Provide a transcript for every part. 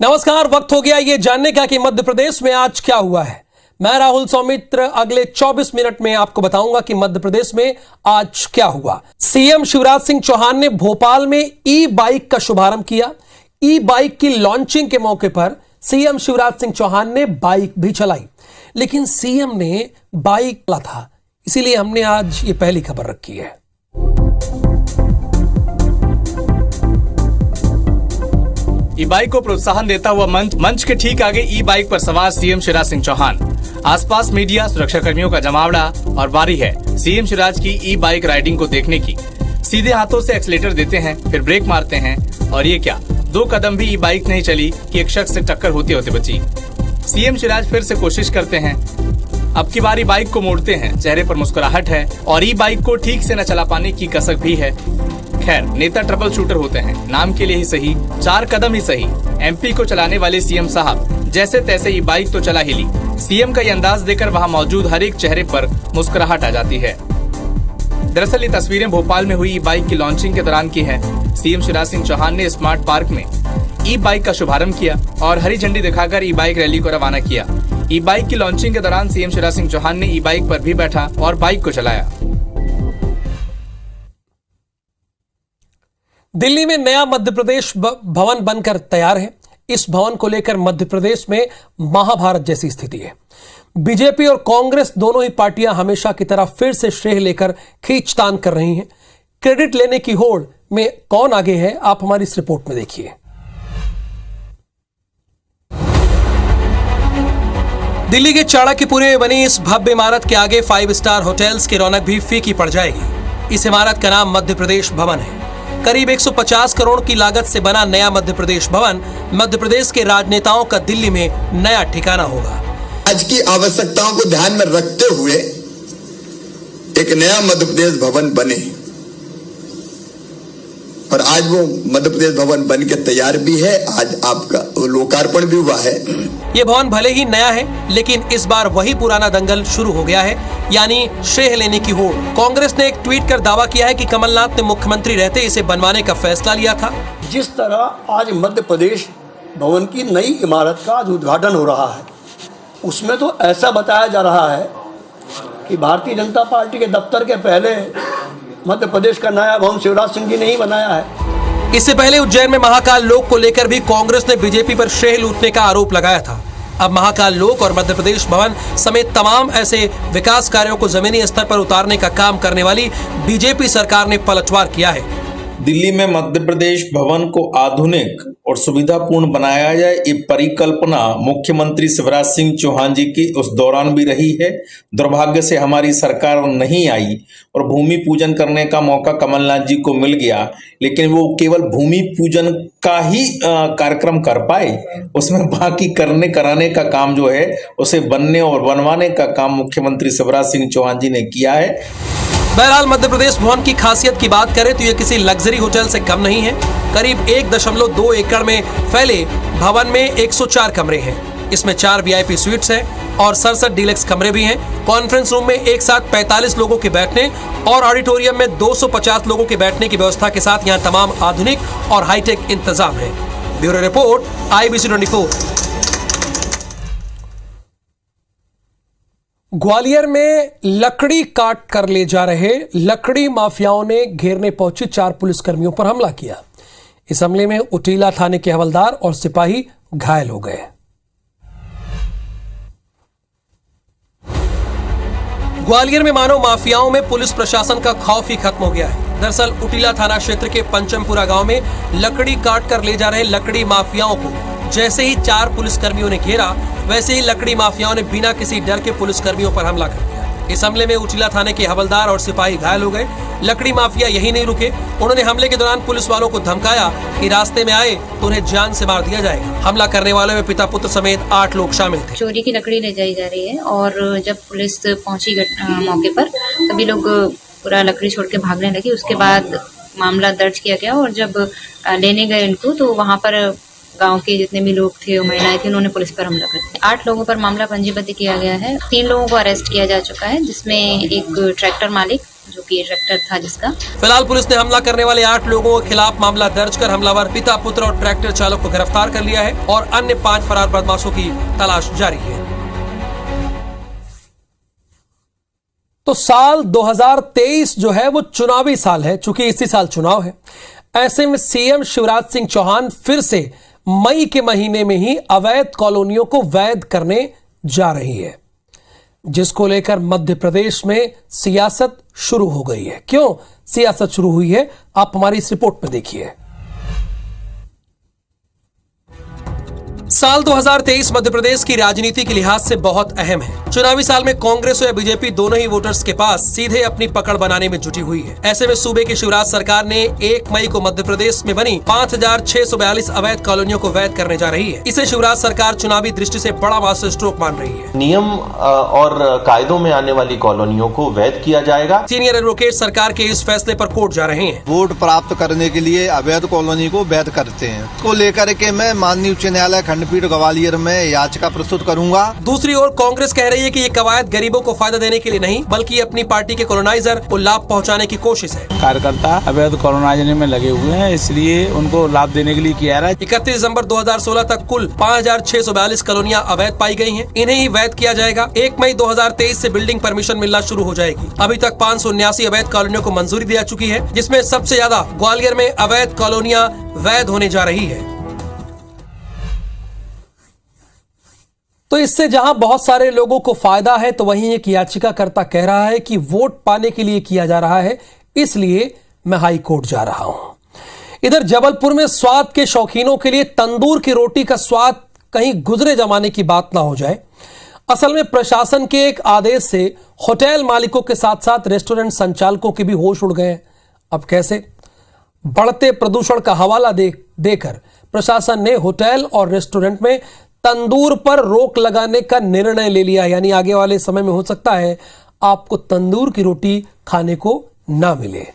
नमस्कार। वक्त हो गया ये जानने का कि मध्य प्रदेश में आज क्या हुआ है। मैं राहुल सौमित्र अगले 24 मिनट में आपको बताऊंगा कि मध्य प्रदेश में आज क्या हुआ। सीएम शिवराज सिंह चौहान ने भोपाल में ई बाइक का शुभारंभ किया। ई बाइक की लॉन्चिंग के मौके पर सीएम शिवराज सिंह चौहान ने बाइक भी चलाई, लेकिन सीएम ने बाइक ला था, इसीलिए हमने आज ये पहली खबर रखी है। ई बाइक को प्रोत्साहन देता हुआ मंच के ठीक आगे ई बाइक पर सवार सीएम शिवराज सिंह चौहान। आसपास मीडिया, सुरक्षा कर्मियों का जमावड़ा और बारी है सीएम शिवराज की ई बाइक राइडिंग को देखने की। सीधे हाथों से एक्सीलेटर देते हैं, फिर ब्रेक मारते हैं और ये क्या, 2 कदम भी ई बाइक नहीं चली कि एक शख्स से टक्कर होते होते बची। सीएम शिवराज फिर से कोशिश करते हैं। अब की बारी बाइक को मोड़ते हैं, चेहरे पर मुस्कुराहट है और ई बाइक को ठीक से न चला पाने की कसक भी है। खैर, नेता ट्रबल शूटर होते हैं, नाम के लिए ही सही, 4 कदम ही सही। एमपी को चलाने वाले सीएम साहब जैसे तैसे ये बाइक तो चला ही ली। सीएम का ये अंदाज देकर वहां मौजूद हर एक चेहरे पर मुस्कुराहट आ जाती है। दरअसल ये तस्वीरें भोपाल में हुई ई बाइक की लॉन्चिंग के दौरान की है। सीएम शिवराज सिंह चौहान ने स्मार्ट पार्क में ई बाइक का शुभारंभ किया और हरी झंडी दिखाकर ई बाइक रैली को रवाना किया। ई बाइक की लॉन्चिंग के दौरान सीएम शिवराज सिंह चौहान ने ई बाइक पर भी बैठा और बाइक को चलाया। दिल्ली में नया मध्य प्रदेश भवन बनकर तैयार है। इस भवन को लेकर मध्य प्रदेश में महाभारत जैसी स्थिति है। बीजेपी और कांग्रेस दोनों ही पार्टियां हमेशा की तरह फिर से श्रेय लेकर खींचतान कर रही हैं। क्रेडिट लेने की होड़ में कौन आगे है, आप हमारी इस रिपोर्ट में देखिए। दिल्ली के चाणक्यपुरी में बनी इस भव्य इमारत के आगे 5 स्टार होटल्स की रौनक भी फीकी पड़ जाएगी। इस इमारत का नाम मध्य प्रदेश भवन है। करीब 150 करोड़ की लागत से बना नया मध्य प्रदेश भवन मध्य प्रदेश के राजनेताओं का दिल्ली में नया ठिकाना होगा। आज की आवश्यकताओं को ध्यान में रखते हुए एक नया मध्य प्रदेश भवन बने और आज वो मध्य प्रदेश भवन बन के तैयार भी है। आज आपका लोकार्पण भी हुआ है। ये भवन भले ही नया है, लेकिन इस बार वही पुराना दंगल शुरू हो गया है, यानी श्रेय लेने की होड़। कांग्रेस ने एक ट्वीट कर दावा किया है कि कमलनाथ ने मुख्यमंत्री रहते इसे बनवाने का फैसला लिया था। जिस तरह आज मध्य प्रदेश भवन की नई इमारत का आज उद्घाटन हो रहा है, उसमें तो ऐसा बताया जा रहा है कि भारतीय जनता पार्टी के दफ्तर के पहले मध्य प्रदेश का नया भवन शिवराज सिंह जी ने ही बनाया है। इससे पहले उज्जैन में महाकाल लोक को लेकर भी कांग्रेस ने बीजेपी पर श्रेय लूटने का आरोप लगाया था। अब महाकाल लोक और मध्य प्रदेश भवन समेत तमाम ऐसे विकास कार्यों को जमीनी स्तर पर उतारने का काम करने वाली बीजेपी सरकार ने पलटवार किया है। दिल्ली में मध्य प्रदेश भवन को आधुनिक और सुविधापूर्ण बनाया जाए, ये परिकल्पना मुख्यमंत्री शिवराज सिंह चौहान जी की उस दौरान भी रही है। दुर्भाग्य से हमारी सरकार नहीं आई और भूमि पूजन करने का मौका कमलनाथ जी को मिल गया, लेकिन वो केवल भूमि पूजन का ही कार्यक्रम कर पाए। उसमें बाकी कराने का काम जो है उसे बनने और बनवाने का काम मुख्यमंत्री शिवराज सिंह चौहान जी ने किया है। बहरहाल मध्य प्रदेश भवन की खासियत की बात करें तो यह किसी लग्जरी होटल से कम नहीं है। करीब 1.2 एकड़ में फैले भवन में 104 कमरे हैं। इसमें 4 VIP स्वीट्स हैं और 67 डीलक्स कमरे भी हैं। कॉन्फ्रेंस रूम में एक साथ 45 लोगों के बैठने और ऑडिटोरियम में 250 लोगों के बैठने की व्यवस्था के साथ यहाँ तमाम आधुनिक और हाईटेक इंतजाम है। Bureau report, IBC 24। ग्वालियर में लकड़ी काट कर ले जा रहे लकड़ी माफियाओं ने घेरने पहुंची 4 पुलिसकर्मियों पर हमला किया। इस हमले में उटीला थाने के हवलदार और सिपाही घायल हो गए। ग्वालियर में मानव माफियाओं में पुलिस प्रशासन का खौफ ही खत्म हो गया है। दरअसल उटीला थाना क्षेत्र के पंचमपुरा गांव में लकड़ी काट कर ले जा रहे लकड़ी माफियाओं को जैसे ही 4 पुलिसकर्मियों ने घेरा, वैसे ही लकड़ी माफियाओं ने बिना किसी डर के पुलिसकर्मियों पर हमला कर दिया। इस हमले में उटीला थाने के हवलदार और सिपाही घायल हो गए। लकड़ी माफिया यही नहीं रुके, उन्होंने हमले के दौरान पुलिस वालों को धमकाया कि रास्ते में आए तो उन्हें जान से मार दिया जाएगा। हमला करने वालों में पिता पुत्र समेत 8 लोग शामिल थे। चोरी की लकड़ी ले जाई जा रही है और जब पुलिस पहुंची मौके पर, तभी लोग पूरा लकड़ी छोड़ के भागने लगी। उसके बाद मामला दर्ज किया गया और जब लेने गए इनको तो वहाँ पर गांव के जितने भी लोग थे और महिलाएं थी, उन्होंने पुलिस पर हमला कर दिया। 8 लोगों पर मामला पंजीबद्ध किया गया है। 3 लोगों को अरेस्ट किया जा चुका है, जिसमें एक ट्रैक्टर मालिक जो कि ट्रैक्टर था जिसका। फिलहाल पुलिस ने हमला करने वाले 8 लोगों के खिलाफ मामला दर्ज कर हमलावर पिता, पुत्र और ट्रैक्टर चालक को गिरफ्तार कर लिया है और अन्य 5 फरार बदमाशों की तलाश जारी है। तो साल 2023 जो है वो चुनावी साल है, चूंकि इसी साल चुनाव है। ऐसे में सीएम शिवराज सिंह चौहान फिर से मई के महीने में ही अवैध कॉलोनियों को वैध करने जा रही है, जिसको लेकर मध्य प्रदेश में सियासत शुरू हो गई है। क्यों सियासत शुरू हुई है, आप हमारी इस रिपोर्ट में देखिए। साल 2023 मध्य प्रदेश की राजनीति के लिहाज से बहुत अहम है। चुनावी साल में कांग्रेस और बीजेपी दोनों ही वोटर्स के पास सीधे अपनी पकड़ बनाने में जुटी हुई है। ऐसे में सूबे की शिवराज सरकार ने 1 मई को मध्य प्रदेश में बनी 5642 अवैध कॉलोनियों को वैध करने जा रही है। इसे शिवराज सरकार चुनावी दृष्टि से बड़ा मास्टर स्ट्रोक मान रही है। नियम और कायदों में आने वाली कॉलोनियों को वैध किया जाएगा। सीनियर एडवोकेट सरकार के इस फैसले पर कोर्ट जा रहे हैं। वोट प्राप्त करने के लिए अवैध कॉलोनी को वैध करते हैं, को लेकर के मैं माननीय उच्च न्यायालय खंडपीठ ग्वालियर में याचिका प्रस्तुत करूंगा। दूसरी ओर कांग्रेस कह रही है कि ये कवायद गरीबों को फायदा देने के लिए नहीं, बल्कि अपनी पार्टी के कॉलोनाइजर को लाभ पहुंचाने की कोशिश है। कार्यकर्ता अवैध कॉलोनाइजर में लगे हुए हैं, इसलिए उनको लाभ देने के लिए किया रहा है। 31 दिसंबर 2016 तक कुल 5642 कॉलोनियां अवैध पाई गई हैं। इन्हें ही वैध किया जाएगा। 1 मई 2023 से बिल्डिंग परमिशन मिलना शुरू हो जाएगी। अभी तक 579 अवैध कॉलोनियों को मंजूरी दी जा चुकी है, जिसमें सबसे ज्यादा ग्वालियर में अवैध कॉलोनियां वैध होने जा रही है। तो इससे जहां बहुत सारे लोगों को फायदा है, तो वहीं एक याचिकाकर्ता कह रहा है कि वोट पाने के लिए किया जा रहा है, इसलिए मैं हाई कोर्ट जा रहा हूं। इधर जबलपुर में स्वाद के शौकीनों के लिए तंदूर की रोटी का स्वाद कहीं गुजरे जमाने की बात ना हो जाए। असल में प्रशासन के एक आदेश से होटल मालिकों के साथ साथ रेस्टोरेंट संचालकों के भी होश उड़ गए। अब कैसे? बढ़ते प्रदूषण का हवाला देकर प्रशासन ने होटल और रेस्टोरेंट में तंदूर पर रोक लगाने का निर्णय ले लिया। यानी आगे वाले समय में हो सकता है आपको तंदूर की रोटी खाने को ना मिले।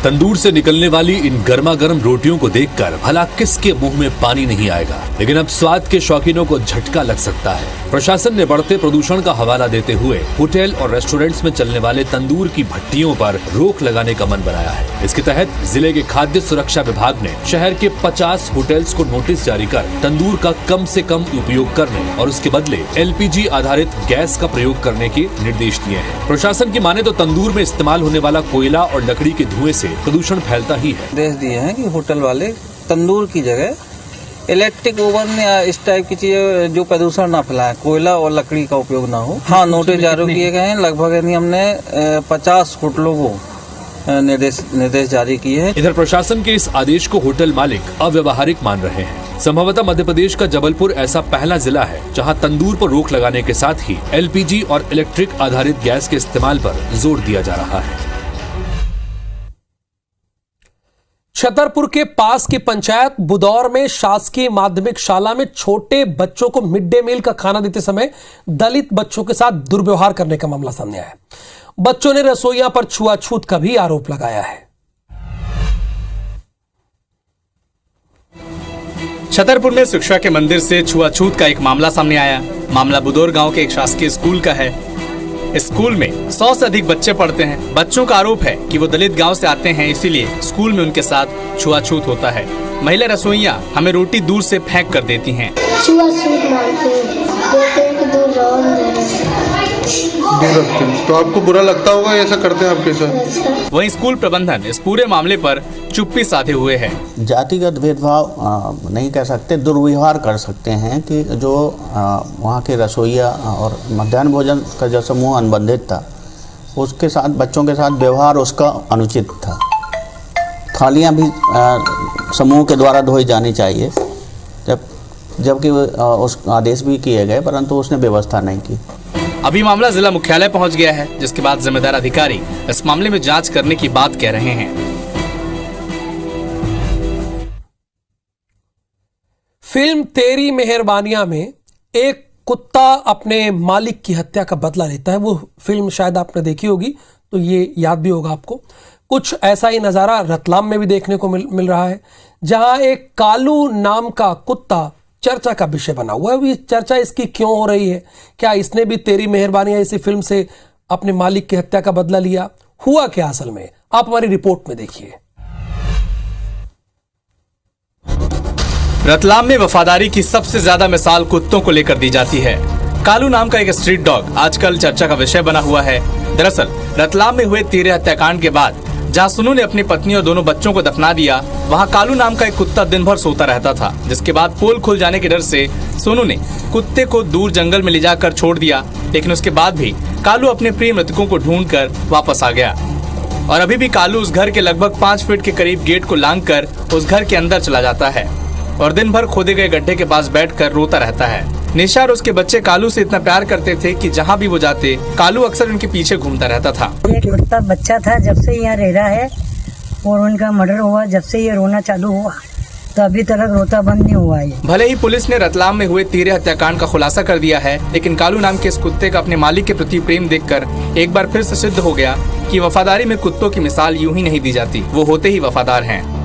तंदूर से निकलने वाली इन गर्मा गर्म रोटियों को देखकर भला किसके मुंह में पानी नहीं आएगा, लेकिन अब स्वाद के शौकीनों को झटका लग सकता है। प्रशासन ने बढ़ते प्रदूषण का हवाला देते हुए होटल और रेस्टोरेंट्स में चलने वाले तंदूर की भट्टियों पर रोक लगाने का मन बनाया है। इसके तहत जिले के खाद्य सुरक्षा विभाग ने शहर के 50 होटल्स को नोटिस जारी कर तंदूर का कम से कम उपयोग करने और उसके बदले LPG आधारित गैस का प्रयोग करने के निर्देश दिए हैं। प्रशासन की माने तो तंदूर में इस्तेमाल होने वाला कोयला और लकड़ी के धुएं से प्रदूषण फैलता ही है। निर्देश दिए हैं कि होटल वाले तंदूर की जगह इलेक्ट्रिक ओवन या इस टाइप की चीजें जो प्रदूषण ना फैलाए, कोयला और लकड़ी का उपयोग ना हो। हाँ, नोटिस जारी किए गए हैं। लगभग हमने 50 होटलों को निर्देश जारी किए हैं। इधर प्रशासन के इस आदेश को होटल मालिक अव्यवहारिक मान रहे हैं। संभवतः मध्य प्रदेश का जबलपुर ऐसा पहला जिला है जहां तंदूर पर रोक लगाने के साथ ही LPG और इलेक्ट्रिक आधारित गैस के इस्तेमाल पर जोर दिया जा रहा है। छतरपुर के पास की पंचायत बुदौर में शासकीय माध्यमिक शाला में छोटे बच्चों को मिड डे मील का खाना देते समय दलित बच्चों के साथ दुर्व्यवहार करने का मामला सामने आया। बच्चों ने रसोइया पर छुआछूत का भी आरोप लगाया है। छतरपुर में शिक्षा के मंदिर से छुआछूत का एक मामला सामने आया। मामला बुदौर गांव के एक शासकीय स्कूल का है। स्कूल में 100 से अधिक बच्चे पढ़ते हैं। बच्चों का आरोप है कि वो दलित गांव से आते हैं, इसीलिए स्कूल में उनके साथ छुआछूत होता है। महिला रसोइयां हमें रोटी दूर से फेंक कर देती हैं। छुआछूत मानते हैं कि दूर रखते हैं। तो आपको बुरा लगता होगा ऐसा करते हैं आपके साथ? वहीं स्कूल प्रबंधन इस पूरे मामले पर चुप्पी साधे हुए है। जातिगत भेदभाव नहीं कह सकते, दुर्व्यवहार कर सकते हैं कि जो वहाँ के रसोइया और मध्याह्न भोजन का जो समूह अनुबंधित था उसके साथ बच्चों के साथ व्यवहार उसका अनुचित था। थालियाँ भी समूह के द्वारा धोई जानी चाहिए, जबकि उस आदेश भी किए गए, परंतु उसने व्यवस्था नहीं की। अभी मामला जिला मुख्यालय पहुंच गया है, जिसके बाद जिम्मेदार अधिकारी इस मामले में जांच करने की बात कह रहे हैं। फिल्म तेरी मेहरबानियां में एक कुत्ता अपने मालिक की हत्या का बदला लेता है। वो फिल्म शायद आपने देखी होगी, तो ये याद भी होगा आपको। कुछ ऐसा ही नजारा रतलाम में भी देखने को मिल रहा है, जहां एक कालू नाम का कुत्ता चर्चा का विषय बना हुआ है। ये चर्चा इसकी क्यों हो रही है? क्या इसने भी तेरी मेहरबानी ऐसी फिल्म से अपने मालिक की हत्या का बदला लिया? हुआ क्या असल में, आप हमारी रिपोर्ट में देखिए। रतलाम में वफादारी की सबसे ज्यादा मिसाल कुत्तों को लेकर दी जाती है। कालू नाम का एक स्ट्रीट डॉग आजकल चर्चा का विषय बना हुआ है। दरअसल रतलाम में हुए 13 हत्याकांड के बाद जहां सुनू ने अपनी पत्नी और दोनों बच्चों को दफना दिया, वहां कालू नाम का एक कुत्ता दिन भर सोता रहता था, जिसके बाद पोल खुल जाने के डर से सोनू ने कुत्ते को दूर जंगल में ले जाकर छोड़ दिया। लेकिन उसके बाद भी कालू अपने प्रिय मृतकों को ढूंढकर वापस आ गया और अभी भी कालू उस घर के लगभग 5 फीट के करीब गेट को लांघकर उस घर के अंदर चला जाता है और दिन भर खोदे गए गड्ढे के पास बैठकर रोता रहता है। निशा और उसके बच्चे कालू से इतना प्यार करते थे कि जहाँ भी वो जाते कालू अक्सर उनके पीछे घूमता रहता था। एक कुत्ता बच्चा था, जब से यहाँ रह रहा है और उनका मर्डर हुआ, जब से ये रोना चालू हुआ तो अभी तक रोता बंद नहीं हुआ है। भले ही पुलिस ने रतलाम में हुए 13 हत्याकांड का खुलासा कर दिया है, लेकिन कालू नाम के इस कुत्ते का अपने मालिक के प्रति प्रेम देखकर एक बार फिर से सिद्ध हो गया कि वफादारी में कुत्तों की मिसाल यूं ही नहीं दी जाती, वो होते ही वफादार हैं।